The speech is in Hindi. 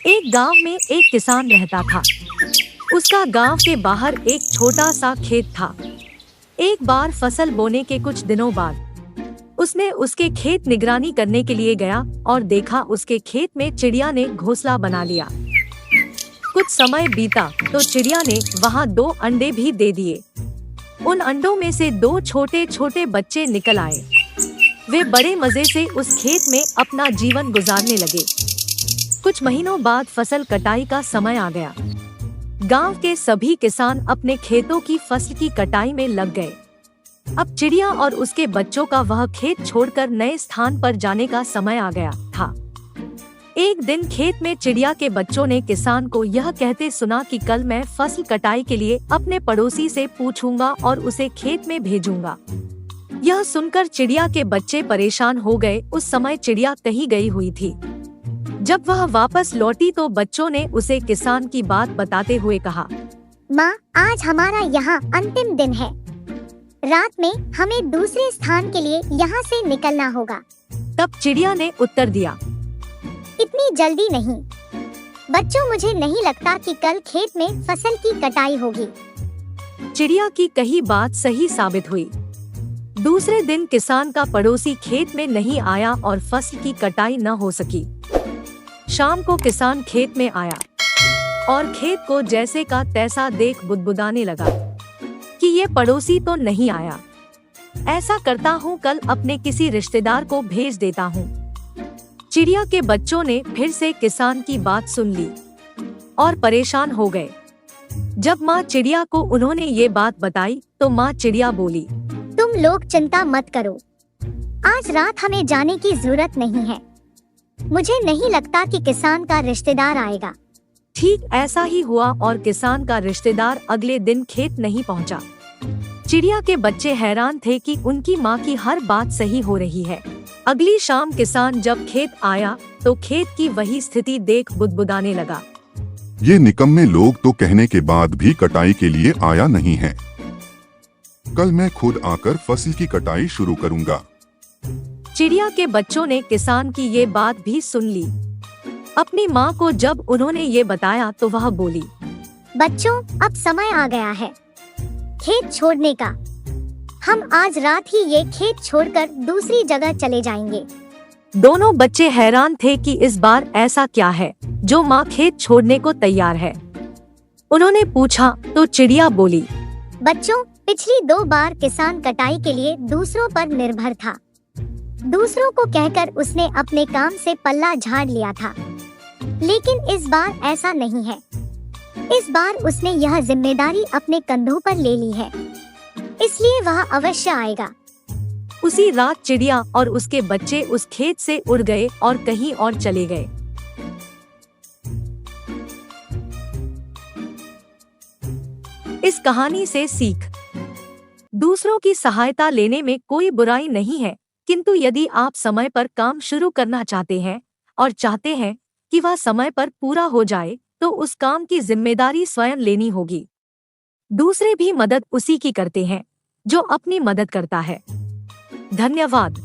एक गांव में एक किसान रहता था। उसका गांव के बाहर एक छोटा सा खेत था। एक बार फसल बोने के कुछ दिनों बाद उसने उसके खेत निगरानी करने के लिए गया और देखा उसके खेत में चिड़िया ने घोंसला बना लिया। कुछ समय बीता तो चिड़िया ने वहां 2 अंडे भी दे दिए। उन अंडों में से 2 छोटे छोटे बच्चे निकल आए। वे बड़े मजे से उस खेत में अपना जीवन गुजारने लगे। कुछ महीनों बाद फसल कटाई का समय आ गया। गांव के सभी किसान अपने खेतों की फसल की कटाई में लग गए। अब चिड़िया और उसके बच्चों का वह खेत छोड़कर नए स्थान पर जाने का समय आ गया था। एक दिन खेत में चिड़िया के बच्चों ने किसान को यह कहते सुना कि कल मैं फसल कटाई के लिए अपने पड़ोसी से पूछूंगा और उसे खेत में भेजूंगा। यह सुनकर चिड़िया के बच्चे परेशान हो गए। उस समय चिड़िया कहीं गई हुई थी। जब वह वापस लौटी तो बच्चों ने उसे किसान की बात बताते हुए कहा, माँ, आज हमारा यहाँ अंतिम दिन है। रात में हमें दूसरे स्थान के लिए यहाँ से निकलना होगा। तब चिड़िया ने उत्तर दिया, इतनी जल्दी नहीं बच्चों, मुझे नहीं लगता कि कल खेत में फसल की कटाई होगी। चिड़िया की कही बात सही साबित हुई। दूसरे दिन किसान का पड़ोसी खेत में नहीं आया और फसल की कटाई न हो सकी। शाम को किसान खेत में आया और खेत को जैसे का तैसा देख बुदबुदाने लगा कि ये पड़ोसी तो नहीं आया। ऐसा करता हूँ, कल अपने किसी रिश्तेदार को भेज देता हूँ। चिड़िया के बच्चों ने फिर से किसान की बात सुन ली और परेशान हो गए। जब माँ चिड़िया को उन्होंने ये बात बताई तो माँ चिड़िया बोली, तुम लोग चिंता मत करो, आज रात हमें जाने की जरूरत नहीं है। मुझे नहीं लगता कि किसान का रिश्तेदार आएगा। ठीक ऐसा ही हुआ और किसान का रिश्तेदार अगले दिन खेत नहीं पहुंचा। चिड़िया के बच्चे हैरान थे कि उनकी माँ की हर बात सही हो रही है। अगली शाम किसान जब खेत आया तो खेत की वही स्थिति देख बुदबुदाने लगा, ये निकम्मे लोग तो कहने के बाद भी कटाई के लिए आया नहीं है। कल मैं खुद आकर फसल की कटाई शुरू करूंगा। चिड़िया के बच्चों ने किसान की ये बात भी सुन ली। अपनी माँ को जब उन्होंने ये बताया तो वह बोली, बच्चों, अब समय आ गया है खेत छोड़ने का। हम आज रात ही ये खेत छोड़कर दूसरी जगह चले जाएंगे। दोनों बच्चे हैरान थे कि इस बार ऐसा क्या है जो माँ खेत छोड़ने को तैयार है। उन्होंने पूछा तो चिड़िया बोली, बच्चों, पिछली 2 बार किसान कटाई के लिए दूसरों पर निर्भर था। दूसरों को कहकर उसने अपने काम से पल्ला झाड़ लिया था, लेकिन इस बार ऐसा नहीं है। इस बार उसने यह जिम्मेदारी अपने कंधों पर ले ली है, इसलिए वह अवश्य आएगा। उसी रात चिड़िया और उसके बच्चे उस खेत से उड़ गए और कहीं और चले गए। इस कहानी से सीख, दूसरों की सहायता लेने में कोई बुराई नहीं है, किंतु यदि आप समय पर काम शुरू करना चाहते हैं और चाहते हैं कि वह समय पर पूरा हो जाए तो उस काम की जिम्मेदारी स्वयं लेनी होगी। दूसरे भी मदद उसी की करते हैं जो अपनी मदद करता है। धन्यवाद।